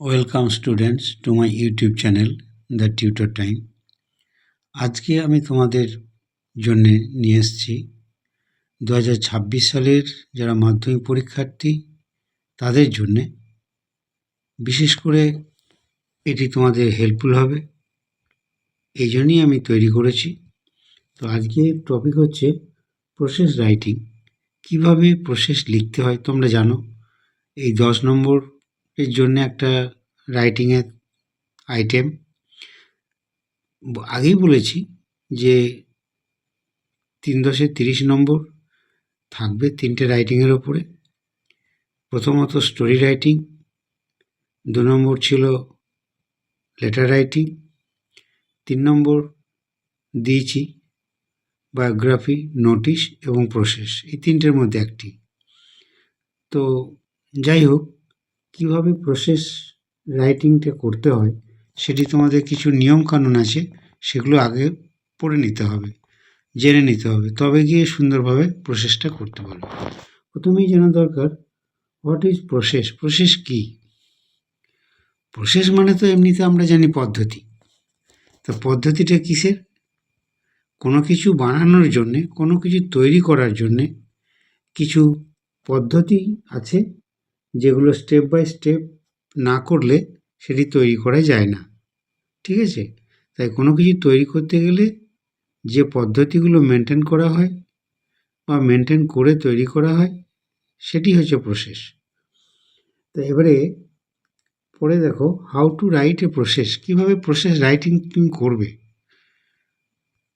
Welcome students to my YouTube channel the tutor time. আজকে আমি তোমাদের জন্যে নিয়ে এসেছি 2026 সালের যারা মাধ্যমিক পরীক্ষার্থী তাদের জন্যে। বিশেষ করে এটি তোমাদের হেল্পফুল হবে, এই জন্যই আমি তৈরি করেছি। তো আজকে টপিক হচ্ছে প্রসেস রাইটিং। কিভাবে প্রসেস লিখতে হয় তোমরা জানো। এই 10 নম্বরের জন্য একটা রাইটিংয়ের আইটেম। আগেই বলেছি যে 3-30 নম্বর থাকবে 3টে রাইটিংয়ের ওপরে। প্রথমত স্টোরি রাইটিং, 2 নম্বর ছিল লেটার রাইটিং, 3 নম্বর দিয়েছি বায়োগ্রাফি, নোটিশ এবং প্রসেস। এই 3টের মধ্যে একটি। তো যাই হোক, কীভাবে প্রসেস রাইটিংটা করতে হয় সেটি তোমাদের কিছু নিয়মকানুন আছে, সেগুলো আগে পড়ে নিতে হবে, জেনে নিতে হবে, তবে গিয়ে সুন্দরভাবে প্রসেসটা করতে পারবে। প্রথমেই জানা দরকার হোয়াট ইজ প্রসেস। প্রসেস কী? প্রসেস মানে তো এমনিতে আমরা জানি পদ্ধতি। তো পদ্ধতিটা কিসের? কোনো কিছু বানানোর জন্যে, কোনো কিছু তৈরি করার জন্যে কিছু পদ্ধতি আছে যেগুলো স্টেপ বাই স্টেপ না করলে সেটি তৈরি করা যায় না। ঠিক আছে? তাই কোনো কিছু তৈরি করতে গেলে যে পদ্ধতিগুলো মেনটেন করা হয় বা মেনটেন করে তৈরি করা হয় সেটি হচ্ছে প্রসেস। তো এবারে পড়ে দেখো how to write a process. কীভাবে প্রসেস রাইটিং তুমি করবে।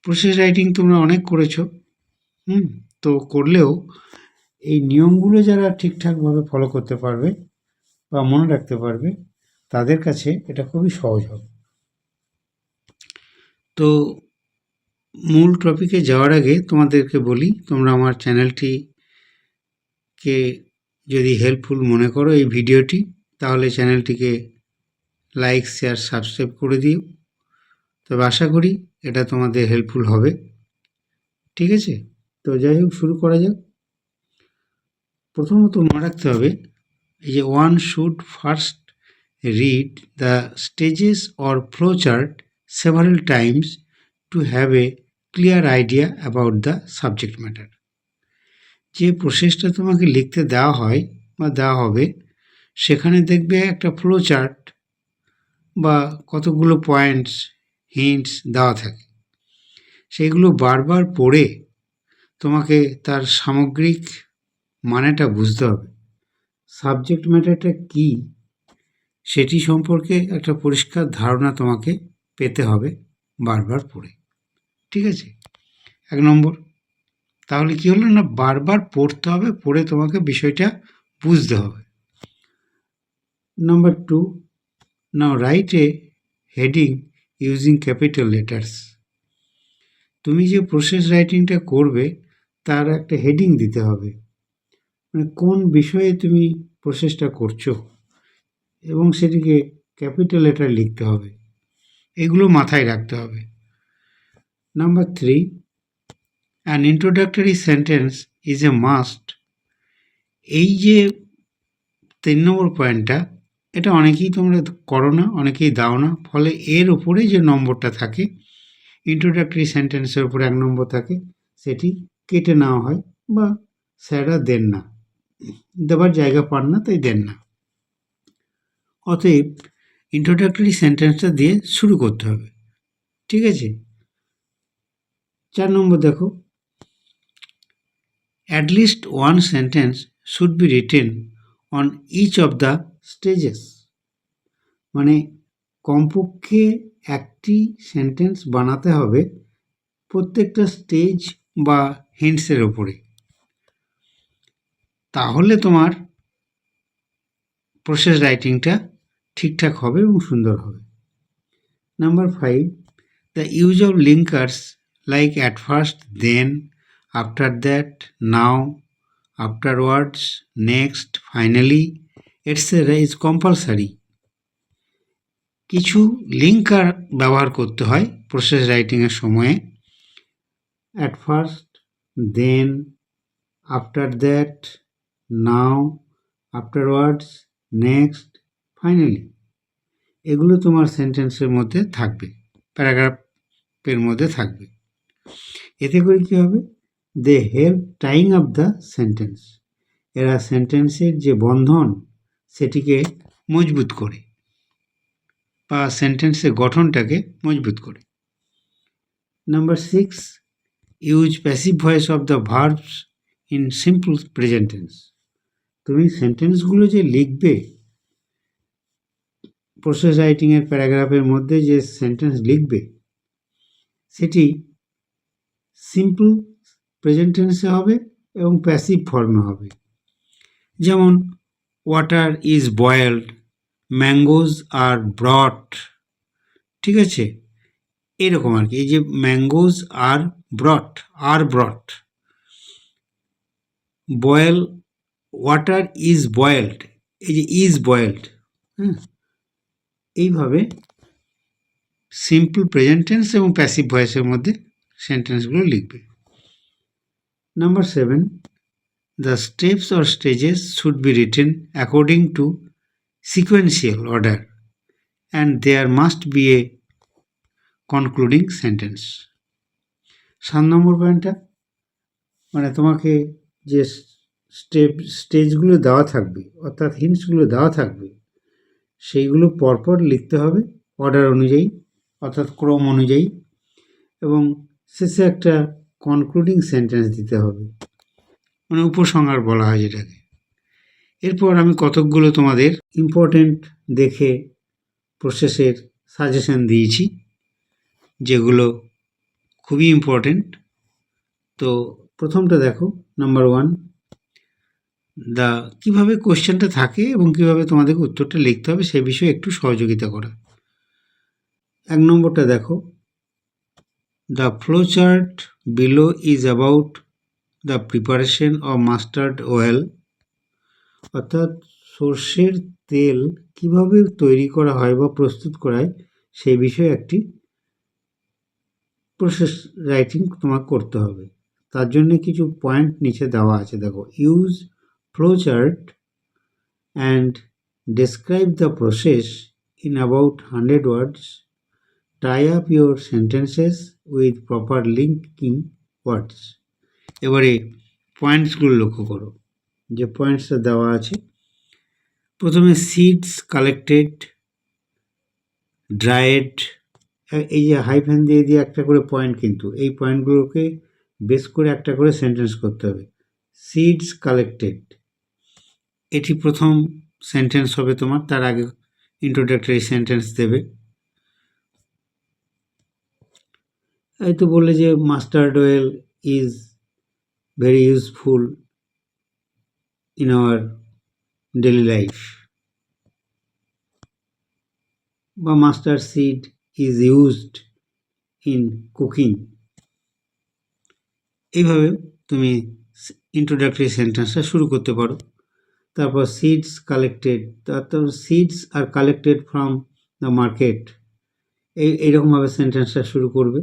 প্রসেস রাইটিং তোমরা অনেক করেছো, তো করলেও এই নিয়মগুলো যারা ঠিকঠাকভাবে ফলো করতে পারবে বা মনে রাখতে পারবে তাদের কাছে এটা খুবই সহজ হবে। তো মূল টপিকে যাওয়ার আগে তোমাদেরকে বলি, তোমরা আমার চ্যানেলটিকে যদি হেল্পফুল মনে করো এই ভিডিওটি, তাহলে চ্যানেলটিকে লাইক, শেয়ার, সাবস্ক্রাইব করে দিও। তবে আশা করি এটা তোমাদের হেল্পফুল হবে। ঠিক আছে? তো যাই হোক, শুরু করা যাক। প্রথমত মনে রাখতে হবে এই যে one should first read the stages or flow chart several Times to have a clear idea about the subject matter. যে প্রসেসটা তোমাকে লিখতে দেওয়া হয় বা দেওয়া হবে, সেখানে দেখবে একটা ফ্লো চার্ট বা কতগুলো পয়েন্টস, হিন্টস দেওয়া থাকে। সেইগুলো বারবার পড়ে তোমাকে তার সামগ্রিক মানেটা বুঝতে হবে। সাবজেক্ট ম্যাটারটা কী সেটি সম্পর্কে একটা পরিষ্কার ধারণা তোমাকে পেতে হবে বারবার পড়ে। ঠিক আছে? 1 নম্বর। তাহলে কী হলো না, বারবার পড়তে হবে, পড়ে তোমাকে বিষয়টা বুঝতে হবে। Number 2, now write a heading using capital letters. তুমি যে প্রসেস রাইটিংটা করবে তার একটা হেডিং দিতে হবে, মানে কোন বিষয়ে তুমি প্রসেসটা করছো, এবং সেটিকে ক্যাপিটাল লেটার লিখতে হবে। এগুলো মাথায় রাখতে হবে। Number 3, an introductory sentence is a must. এই যে 3 নম্বর পয়েন্টটা, এটা অনেকেই তোমরা করো না, অনেকেই দাও না, ফলে এর উপরে যে নম্বরটা থাকে, ইন্ট্রোডাক্টরি সেন্টেন্সের উপরে 1 নম্বর থাকে, সেটি কেটে নেওয়া হয় বা স্যাররা দেন না, দেবার জায়গা পান না, তাই দেন না। অতএব ইন্ট্রোডাক্টরি সেন্টেন্সটা দিয়ে শুরু করতে হবে। ঠিক আছে? 4 নম্বর দেখো, at least one sentence should be written on each of the stages. মানে কমপক্ষে একটি সেন্টেন্স বানাতে হবে প্রত্যেকটা স্টেজ বা হিন্টসের ওপরে, তাহলে তোমার প্রসেস রাইটিংটা ঠিকঠাক হবে এবং সুন্দর হবে। Number 5, the use of linkers like at first, then, after that, now, afterwards, next, finally, etc. is compulsory. কিছু লিঙ্কার ব্যবহার করতে হয় প্রসেস রাইটিংয়ের সময়ে। At first, then, after that, now, afterwards, next, finally. এগুলো তোমার সেন্টেন্সের মধ্যে থাকবে, প্যারাগ্রাফের মধ্যে থাকবে। এতে করে কী হবে, they help tying up the sentence, এরা সেন্টেন্সের যে বন্ধন সেটিকে মজবুত করে বা সেন্টেন্সের গঠনটাকে মজবুত করে। Number 6, use passive voice of the verbs in simple present tense. তুমি সেন্টেন্সগুলো যে লিখবে, প্রসেস রাইটিংয়ের প্যারাগ্রাফের মধ্যে যে সেন্টেন্স লিখবে সেটি সিম্পল প্রেজেন্ট টেন্সে হবে এবং প্যাসিভ ফর্মে হবে। যেমন water is boiled, mangoes are brought, ঠিক আছে, এরকম আর কি। এই যে mangoes are brought, boil, water is boiled, এই যে ইজ বয়েলড, হ্যাঁ, এইভাবে সিম্পল প্রেজেন্ট টেন্স এবং প্যাসিভ ভয়েসের মধ্যে সেন্টেন্সগুলো লিখবে। Number 7, the steps or stages should be written according to sequential order and there must be a concluding sentence. 7 নম্বর পয়েন্টটা, মানে তোমাকে যে স্টেজগুলো দেওয়া থাকবে অর্থাৎ হিন্টসগুলো দেওয়া থাকবে সেইগুলো পরপর লিখতে হবে অর্ডার অনুযায়ী অর্থাৎ ক্রম অনুযায়ী, এবং শেষে একটা কনক্লুডিং সেন্টেন্স দিতে হবে, মানে উপসংহার বলা হয় যেটাকে। এরপর আমি কতকগুলো তোমাদের ইম্পর্টেন্ট দেখে প্রসেসের সাজেশন দিয়েছি যেগুলো খুবই ইম্পর্টেন্ট। তো প্রথমটা দেখো, নাম্বার 1, কীভাবে কোশ্চেনটা থাকে এবং কীভাবে তোমাদেরকে উত্তরটা লিখতে হবে সে বিষয়ে একটু সহযোগিতা করা। 1 নম্বরটা দেখো, the flow chart below is about the preparation of mustard oil, অর্থাৎ সর্ষের তেল কিভাবে তৈরি করা হয় বা প্রস্তুত করা হয় সেই বিষয়ে একটি প্রসেস রাইটিং তোমার করতে হবে। তার জন্য কিছু পয়েন্ট নিচে দেওয়া আছে, দেখো, use flow chart and describe the process in about 100 words, tie up your sentences with proper linking words. এবারে পয়েন্টসগুলো লক্ষ্য করো, যে পয়েন্টসটা দেওয়া আছে। প্রথমে সিডস কালেক্টেড, ড্রায়েড, এই যে হাইফেন দিয়ে দিয়ে একটা করে পয়েন্ট, কিন্তু এই পয়েন্টগুলোকে বেস করে একটা করে সেন্টেন্স করতে হবে। সিডস কালেক্টেড, এটি প্রথম সেন্টেন্স হবে তোমার, তার আগে ইন্ট্রোডাক্টরি সেন্টেন্স দেবে। এই তো বললে যে mustard oil is very useful in our daily life, বা mustard seed is used in cooking. এইভাবে তুমি ইন্ট্রোডাক্টরি সেন্টেন্সটা শুরু করতে পারো। তারপর সিডস কালেক্টেড, তারপর seeds are collected from the market, এইরকমভাবে সেন্টেন্সটা শুরু করবে,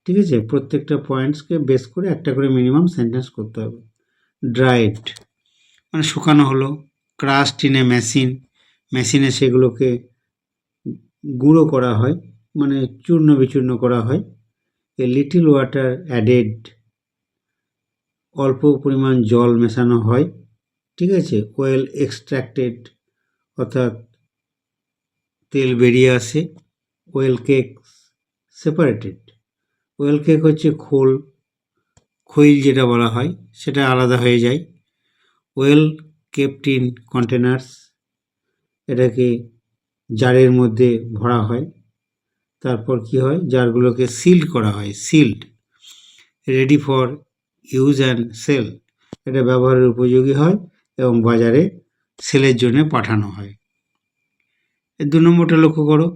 ঠিক আছে। প্রত্যেকটা পয়েন্টসকে বেস করে একটা করে মিনিমাম সেন্টেন্স করতে হবে। ড্রাইড মানে শুকানো হলো, ক্রাস্ট ইন এ মেশিন, মেশিনে সেগুলোকে গুঁড়ো করা হয়, মানে চূর্ণ বিচূর্ণ করা হয়। এ লিটিল ওয়াটার অ্যাডেড, অল্প পরিমাণ জল মেশানো হয়, ঠিক আছে। ওয়েল এক্সট্র্যাক্টেড, অর্থাৎ তেল বেরিয়ে আসে। Well cake separated, well cake হচ্ছে খৈল যেটা বলা হয় সেটা আলাদা হয়ে যায়। ওয়েল কেপ্ট ইন কন্টেনার্স, এটাকে জারের মধ্যে ভরা হয়। তারপর কি হয়, জারগুলোকে সিল্ড করা হয়, sealed, ready for use and sale, এটা ব্যবহারের উপযোগী হয় এবং বাজারে সেলের জন্য পাঠানো হয়। 2 নম্বরটা লক্ষ্য করো,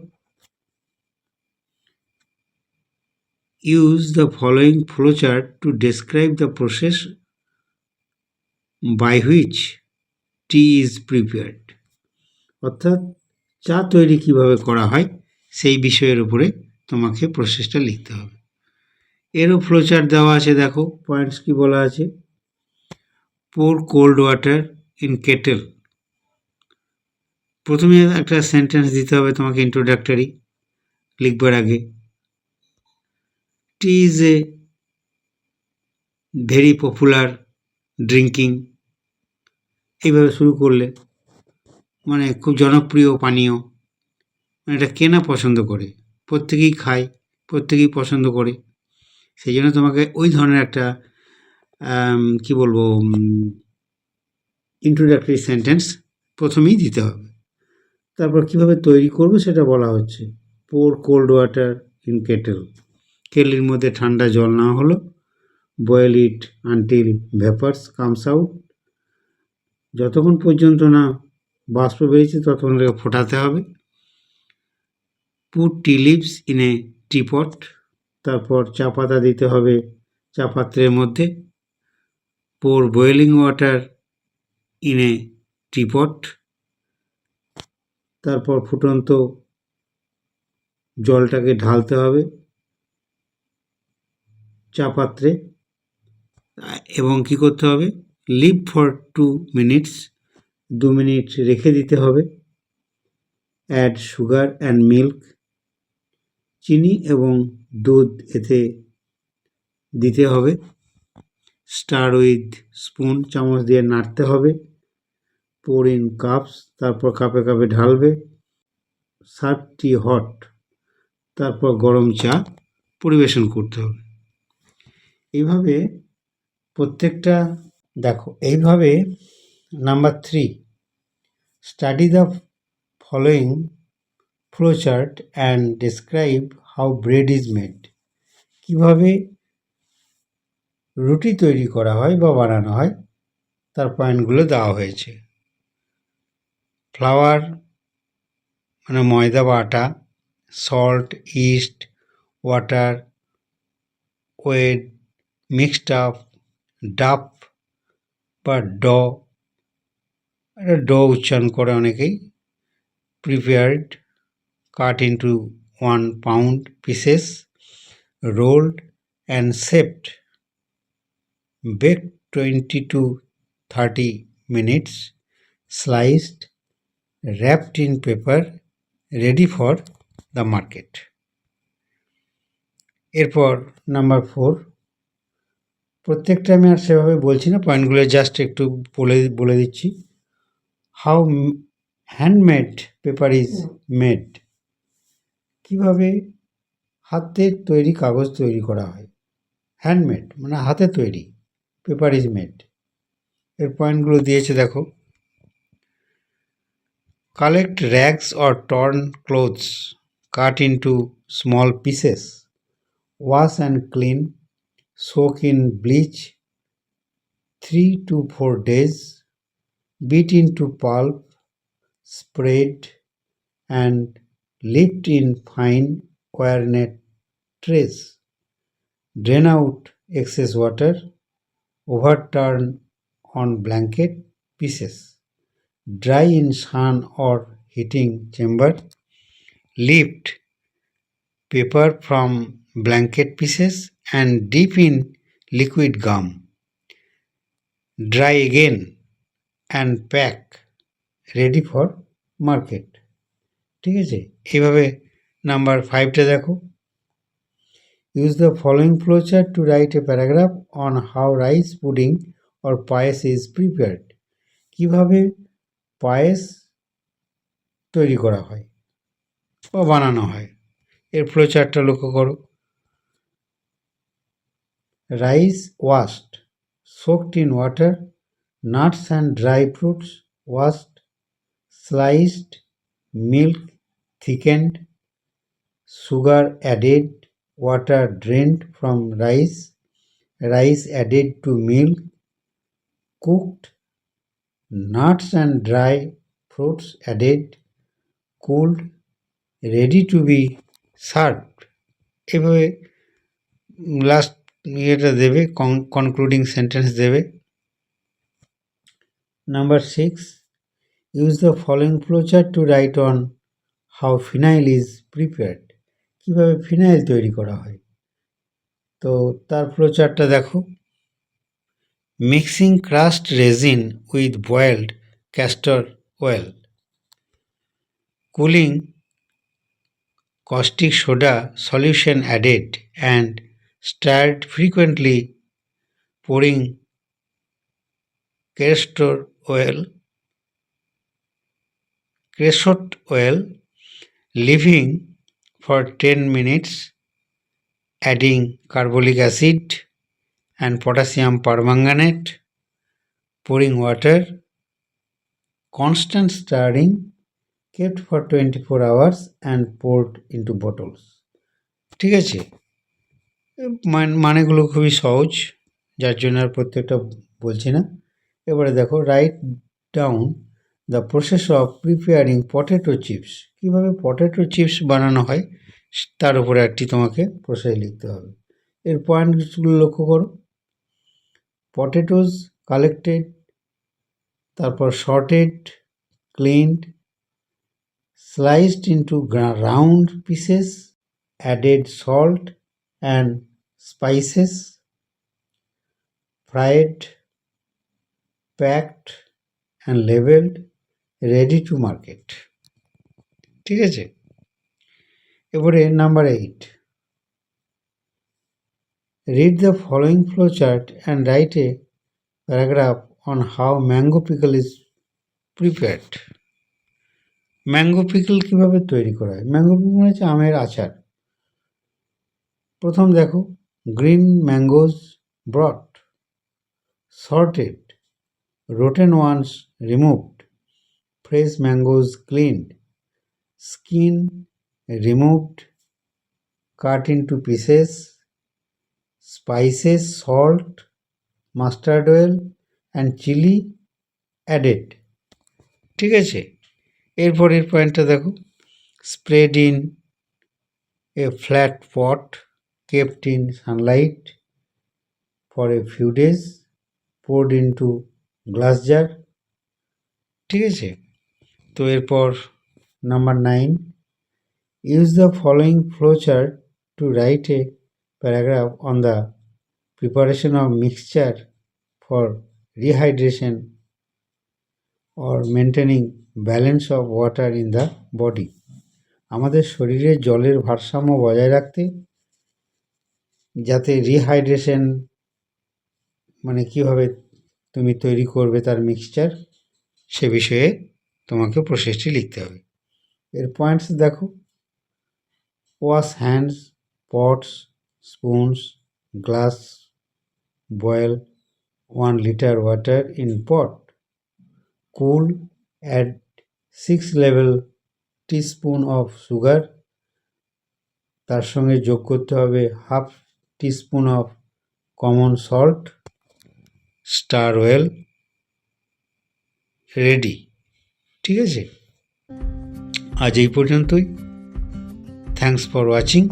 use the following flowchart to describe the process by which tea is prepared, অর্থাৎ চা তৈরি কিভাবে করা হয় সেই বিষয়ের উপরে তোমাকে প্রসেসটা লিখতে হবে। এরও ফ্লোচার্ট দেওয়া আছে, দেখো পয়েন্টস কি বলা আছে। Pour cold water in kettle, প্রথমে একটা সেন্টেন্স দিতে হবে তোমাকে, ইন্ট্রোডাক্টরি লিখবার আগে। Tea is a very popular drinking, এইভাবে শুরু করলে মানে খুব জনপ্রিয় পানীয়, মানে এটা কে না পছন্দ করে, প্রত্যেকেই খায়, প্রত্যেকেই পছন্দ করে। সেই জন্য তোমাকে ওই ধরনের একটা কি বলবো ইন্ট্রোডাক্টরি সেন্টেন্স প্রথমেই দিতে হবে। তারপর কিভাবে তৈরি করবে সেটা বলা হচ্ছে। Pour cold water in kettle, কেটলির মধ্যে ঠান্ডা জল নেওয়া হলো। Boil it until vapours comes out, যতক্ষণ পর্যন্ত না বাষ্প বেরিয়েছে ততক্ষণ ফোটাতে হবে। Put tea leaves in a teapot, তারপর চা পাতা দিতে হবে চা পাত্রের মধ্যে। Pour boiling water in a teapot, তারপর ফুটন্ত জলটাকে ঢালতে হবে চা পাত্রে, এবং কি করতে হবে, লিভ ফর 2 মিনিটস, 2 মিনিট রেখে দিতে হবে। অ্যাড সুগার অ্যান্ড মিল্ক, চিনি এবং দুধ এতে দিতে হবে। স্টার উইথ স্পুন, চামচ দিয়ে নাড়তে হবে। পোর ইন কাপস, তারপর কাপে কাপে ঢালবে। সার্ভ টি হট, তারপর গরম চা পরিবেশন করতে হবে। এইভাবে প্রত্যেকটা দেখো, এইভাবে number 3, study the following flowchart and describe how bread is made, কীভাবে রুটি তৈরি করা হয় বা বানানো হয় তার পয়েন্টগুলো দেওয়া হয়েছে। ফ্লাওয়ার মানে ময়দা বা আটা, salt, yeast, water, weighed, mixed up, dough বা ড উচ্চারণ করে অনেকেই। Prepared, cut into 1 pound pieces, rolled and shaped, baked 20 to 30 minutes, sliced, wrapped in paper, ready for the market. এরপর নাম্বার 4, প্রত্যেকটা আমি আর সেভাবে বলছি না, পয়েন্টগুলো জাস্ট একটু বলে দিচ্ছি। How handmade paper is made, কীভাবে হাতের তৈরি কাগজ তৈরি করা হয়। হ্যান্ডমেড মানে হাতে তৈরি, পেপার ইজ মেড, এর পয়েন্টগুলো দিয়েছে দেখো। Collect rags or torn clothes, cut into small pieces, wash and clean, soak in bleach 3 to 4 days, beat into pulp, spread and lift in fine wire net trays, drain out excess water, overturn on blanket pieces, dry in sun or heating chamber, lift paper from blanket pieces and dip in liquid gum, dry again and pack, ready for market. ঠিক আছে, এইভাবে number 5টা দেখো। Use the following flowchart to write a paragraph on how rice pudding or payesh is prepared, কিভাবে পায়েস তৈরি করা হয় বা বানানো হয়, এর ফ্লোচার্টটা লক্ষ্য করো। Rice washed, soaked in water, nuts and dry fruits washed, sliced, milk thickened, sugar added, water drained from rice, rice added to milk, cooked, nuts and dry fruits added, cooled, ready to be served। এভাবে last ইয়েটা দেবে, concluding sentence দেবে। Number 6, use the following flowchart to write on how phenyl is prepared, কীভাবে phenyl তৈরি করা হয়। তো তার ফ্লোচার্টটা দেখো। Mixing crushed resin with boiled castor oil, cooling caustic soda solution added and stirred frequently, pouring creosote oil, leaving for 10 minutes, adding carbolic acid and potassium permanganate, pouring water, constant stirring, kept for 24 hours and poured into bottles. ঠিক আছে, মানেগুলো খুবই সহজ, যার জন্য আর প্রত্যেকটা বলছি না। এবারে দেখো, write down the process of preparing potato chips. কীভাবে পটেটো চিপস বানানো হয় তার উপরে একটি তোমাকে প্রসেস লিখতে হবে। এর পয়েন্টসগুলো লক্ষ্য করো। পটেটোজ কালেক্টেড, তারপর sorted, cleaned, sliced into round pieces, added salt and spices, fried, packed and labeled, ready to market. ঠিক আছে, এবারে number 8, read the following flowchart and write a paragraph on how mango pickle is prepared. Mango pickle কীভাবে তৈরি করা হয়? Mango pickle হচ্ছে আমের আচার। প্রথম দেখো, green mangoes brought, sorted, rotten ones removed, fresh mangoes cleaned, skin removed, cut into pieces, spices, salt, mustard oil and chilli added. ঠিক আছে, এরপরের পয়েন্টটা দেখো, spread in a flat pot, kept in sunlight for a few days, poured into glass jar. ঠিক আছে, তো এরপর number 9, use the following flowchart to write a paragraph on the preparation of mixture for rehydration or maintaining balance of water in the body. আমাদের শরীরে জলের ভারসাম্য বজায় রাখতে, যাতে রিহাইড্রেশন মানে কীভাবে তুমি তৈরি করবে তার মিক্সচার, সে বিষয়ে তোমাকে প্রসেসটি লিখতে হবে। এর পয়েন্টস দেখো, wash hands, pots, spoons, glass, boil 1 liter water in pot, cool, add 6 level teaspoon of sugar, তার সঙ্গে যোগ করতে হবে half teaspoon of common salt, star well, ready. ঠিক আছে, আজ এই পর্যন্তই। Thanks for watching.